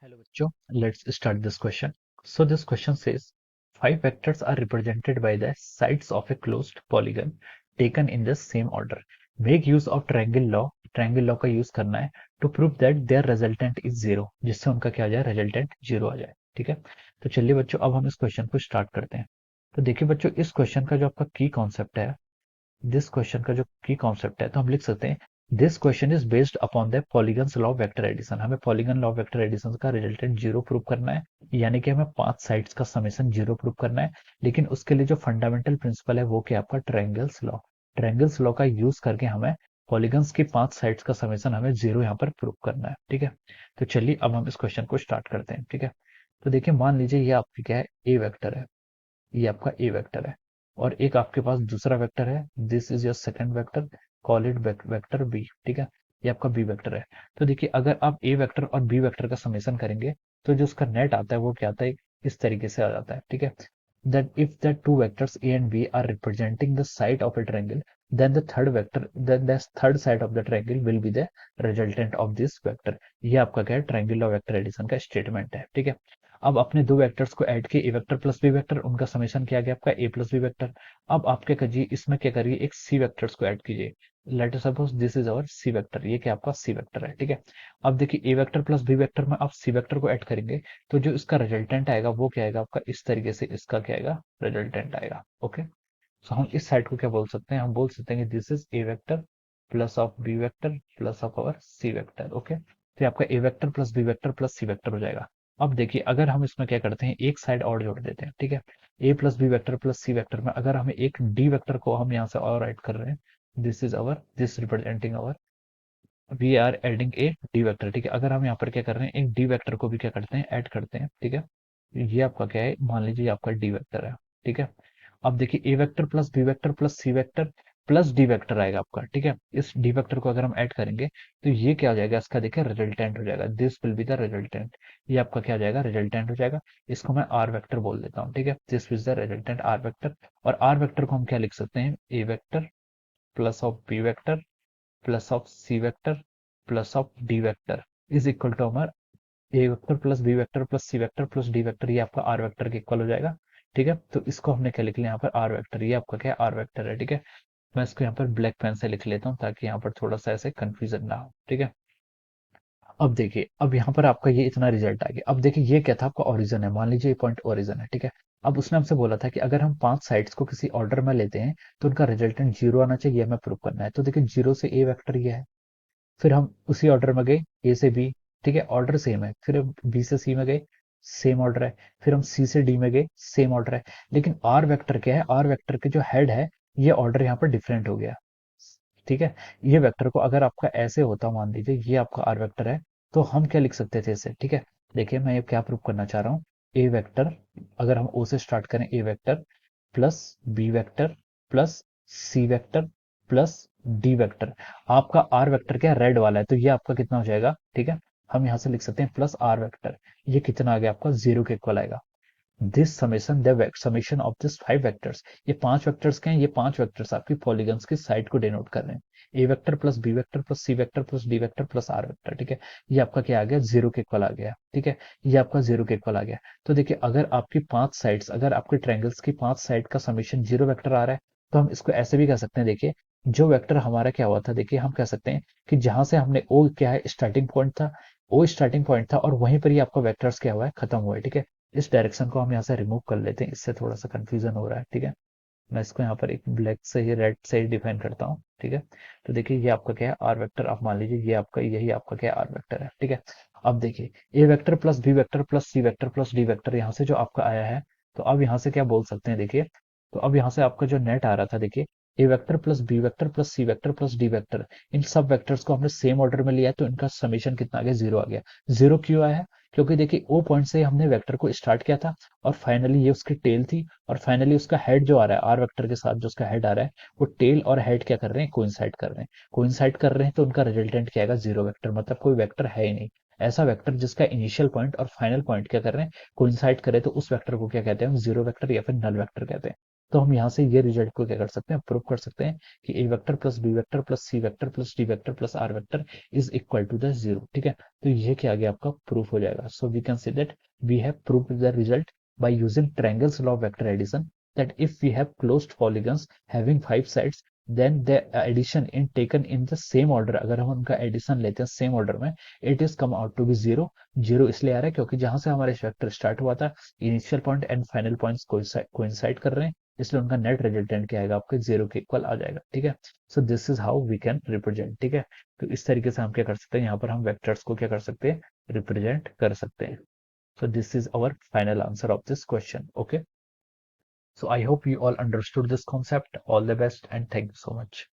Hello bachcho, let's start this question. So this question says five vectors are represented by the sides of a closed polygon taken in the same order. Make use of triangle law. Triangle law का use करना है to prove that their resultant is zero, जिससे उनका क्या आ जाए, resultant zero आ जाए। ठीक है, तो चलिए बच्चों अब हम इस क्वेश्चन को स्टार्ट करते हैं। तो देखिए बच्चों, इस क्वेश्चन का जो आपका की कॉन्सेप्ट है, दिस क्वेश्चन का जो की कॉन्सेप्ट है, तो हम लिख सकते हैं this question is based upon the polygons law of vector addition. हमें polygon law of vector addition का रिजल्टेंट जीरो प्रूव करना है, यानी कि हमें पांच साइड्स का समेशन जीरो प्रूव करना है। लेकिन उसके लिए जो फंडामेंटल प्रिंसिपल है वो क्या, आपका ट्रायंगल्स लॉ। ट्रायंगल्स लॉ का यूज करके हमें पॉलीगन्स की पांच साइड्स का समेशन हमें जीरो यहाँ पर प्रूव करना है। ठीक है, तो चलिए अब हम इस क्वेश्चन को स्टार्ट करते हैं। ठीक है, तो देखिए मान लीजिए ये आपकी क्या है, ए वेक्टर है, ये आपका ए वेक्टर है, और एक आपके पास दूसरा वेक्टर है, this is your second vector, call it vector B. ठीक है, ये आपका बी वेक्टर है। तो देखिए अगर आप ए वेक्टर और बी वेक्टर का समेशन करेंगे तो जो उसका नेट आता है वो क्या आता है, इस तरीके से आ जाता है। ठीक है, that if the two vectors a and b are representing the side of a triangle, then the third side of the triangle will be the resultant of this vector। ये आपका क्या है, ट्रायंगल ऑफ वेक्टर एडिशन का statement है। ठीक है, अब अपने दो वेक्टर्स को ऐड किए, ए वेक्टर प्लस बी वेक्टर, उनका समेशन किया गया आपका ए प्लस बी वेक्टर। अब आप क्या करिए, इसमें क्या करिए, एक सी वेक्टर्स को ऐड कीजिए। Let us suppose this is our C vector, ये क्या आपका सी वेक्टर है। ठीक है, अब देखिए A vector plus B vector में आप सी वेक्टर को ऐड करेंगे तो जो इसका रिजल्टेंट आएगा वो क्या आएगा आपका, इस तरीके से इसका क्या आएगा, रिजल्टेंट आएगा। ओके, सो हम इस साइड को क्या बोल सकते हैं, हम बोल सकते हैं कि this is A vector plus of B vector plus of our C vector. Okay, तो ये आपका A vector plus B vector plus C vector हो जाएगा। अब देखिए अगर हम इसमें क्या करते हैं, एक साइड और जोड़ देते हैं। ठीक है, ए plus B vector plus C vector में अगर हमें एक डी वेक्टर को हम यहाँ से और ऐड कर रहे हैं, this is our, this representing our, we are adding A D vector. ठीक है, अगर हम यहाँ पर क्या कर रहे हैं, एक डी वेक्टर को भी क्या करते हैं, ऐड करते हैं। ठीक है, ये आपका क्या है, मान लीजिए ये आपका डी वेक्टर है। ठीक है, अब देखिए A vector plus B vector plus C vector plus D vector आएगा आपका। ठीक है, इस डी वेक्टर को अगर हम ऐड करेंगे तो ये क्या हो जाएगा, इसका देखिए रिजल्टेंट हो जाएगा, this will be the resultant. ये आपका क्या हो जाएगा, रिजल्टेंट हो जाएगा। इसको मैं आर वेक्टर बोल देता हूँ। ठीक है, this is the resultant R vector. और आर वेक्टर को हम क्या लिख सकते हैं, A vector plus of B vector plus of C vector plus of D vector is equal to हमारा A vector plus B vector plus C vector plus D vector, ये आपका आर वेक्टर के इक्वल हो जाएगा। ठीक है, तो इसको हमने क्या लिख लिया यहाँ पर, आर वेक्टर, ये आपका क्या है, आर वेक्टर है। ठीक है, मैं इसको यहाँ पर ब्लैक पेन से लिख लेता हूँ ताकि यहाँ पर थोड़ा सा ऐसे कंफ्यूजन ना हो। ठीक है, अब देखिए अब यहाँ पर आपका ये इतना रिजल्ट आ गया। अब देखिए ये क्या था, आपका ओरिजिन है, मान लीजिए ये पॉइंट ओरिजिन है। ठीक है, अब उसने हमसे बोला था कि अगर हम पांच साइड्स को किसी ऑर्डर में लेते हैं तो उनका रिजल्टेंट जीरो आना चाहिए, हमें प्रूव करना है। तो देखिए जीरो से ए वेक्टर ये है, फिर हम उसी ऑर्डर में गए, ए से बी, ठीक है ऑर्डर सेम है, फिर बी से सी में गए, सेम ऑर्डर है, फिर हम सी से डी में गए, सेम ऑर्डर है। लेकिन आर वेक्टर क्या है, आर वेक्टर के जो हेड है, ये ऑर्डर यहाँ पर डिफरेंट हो गया। ठीक है, ये वेक्टर को अगर आपका ऐसे होता, मान लीजिए ये आपका आर वेक्टर है, तो हम क्या लिख सकते थे इसे। ठीक है, देखिए मैं ये क्या प्रूव करना चाह रहा हूँ, ए वेक्टर, अगर हम ओ से स्टार्ट करें, A vector plus B vector plus C vector plus D vector. आपका आर वेक्टर क्या, रेड वाला है, तो ये आपका कितना हो जाएगा। ठीक है, हम यहां से लिख सकते हैं प्लस आर वेक्टर, ये कितना आ गया आपका, जीरो के इक्वल आएगा। This summation the summation of this five vectors, ये पांच वेक्टर्स के हैं, ये पांच वेक्टर्स आपकी पॉलीगन्स की साइड को डिनोट कर रहे हैं, A vector plus B vector plus C vector plus D vector plus R vector. ठीक है, ये आपका क्या आ गया, जीरो के इक्वल आ गया। ठीक है, ये आपका जीरो के इक्वल आ गया। तो देखिए अगर आपकी पांच साइड्स, अगर आपके ट्रायंगल्स की पांच साइड का समेशन जीरो वेक्टर आ रहा है, तो हम इसको ऐसे भी कह सकते हैं। देखिए जो वेक्टर हमारा क्या हुआ था, देखिए हम कह सकते हैं कि जहां से हमने ओ क्या है स्टार्टिंग पॉइंट था, ओ स्टार्टिंग पॉइंट था और वहीं पर ही आपका वेक्टर्स क्या हुआ है, खत्म हुआ है। ठीक है, इस डायरेक्शन को हम यहाँ से रिमूव कर लेते हैं, इससे थोड़ा सा कंफ्यूजन हो रहा है। ठीक है, मैं इसको यहाँ पर एक ब्लैक से ही, रेड से ही डिफाइन करता हूँ। ठीक है, तो देखिए ये आपका क्या है, आर वेक्टर, आप मान लीजिए ये आपका, यही आपका क्या है, आर वेक्टर है। ठीक है, अब देखिए A vector plus B vector plus C vector plus D vector यहाँ से जो आपका आया है, तो अब यहाँ से क्या बोल सकते हैं, देखिए तो अब यहाँ से आपका जो नेट आ रहा था, देखिए A vector plus B vector plus C vector plus D vector, इन सब वेक्टर्स को हमने सेम ऑर्डर में लिया है, तो इनका समीशन कितना आ गया, जीरो आ गया। जीरो क्यों आया है, क्योंकि देखिए ओ पॉइंट से हमने वेक्टर को स्टार्ट किया था और फाइनली ये उसकी टेल थी, और फाइनली उसका हेड जो आ रहा है, आर वेक्टर के साथ जो उसका हेड आ रहा है, वो टेल और हेड क्या कर रहे हैं, कोइंसाइड कर रहे हैं। कोइंसाइड कर रहे हैं तो उनका रिजल्टेंट क्या आएगा, जीरो वेक्टर, मतलब कोई वेक्टर है ही नहीं। ऐसा वेक्टर जिसका इनिशियल पॉइंट और फाइनल पॉइंट क्या कर रहे हैं, कोइंसाइड करे, तो उस वेक्टर को क्या कहते हैं, जीरो वेक्टर या फिर नल वेक्टर कहते हैं। तो हम यहाँ से ये रिजल्ट को क्या कर सकते हैं, प्रूव कर सकते हैं कि A vector plus B vector plus C vector plus D vector plus R vector is equal to the zero. ठीक है, तो ये क्या आ गया आपका प्रूफ हो जाएगा। So we can say that we have proved the result by using triangles law of vector addition, that if we have closed polygons having 5 sides, then the addition in taken in the same order, अगर हम उनका addition लेते हैं same order में, it is come out to be zero. Zero इसलिए आ रहा है क्योंकि जहां से हमारे वेक्टर स्टार्ट हुआ था, initial point and final points coincide कर रहे हैं, इसलिए उनका नेट रिजल्टेंट क्या आएगा, आपके जीरो के इक्वल आ जाएगा। ठीक है, so this is how we can represent. ठीक है, तो इस तरीके से हम क्या कर सकते हैं, यहाँ पर हम वेक्टर्स को क्या कर सकते हैं, रिप्रेजेंट कर सकते हैं। So this is our final answer of this question. Okay. So I hope you all understood this concept. All the best and thank you so much.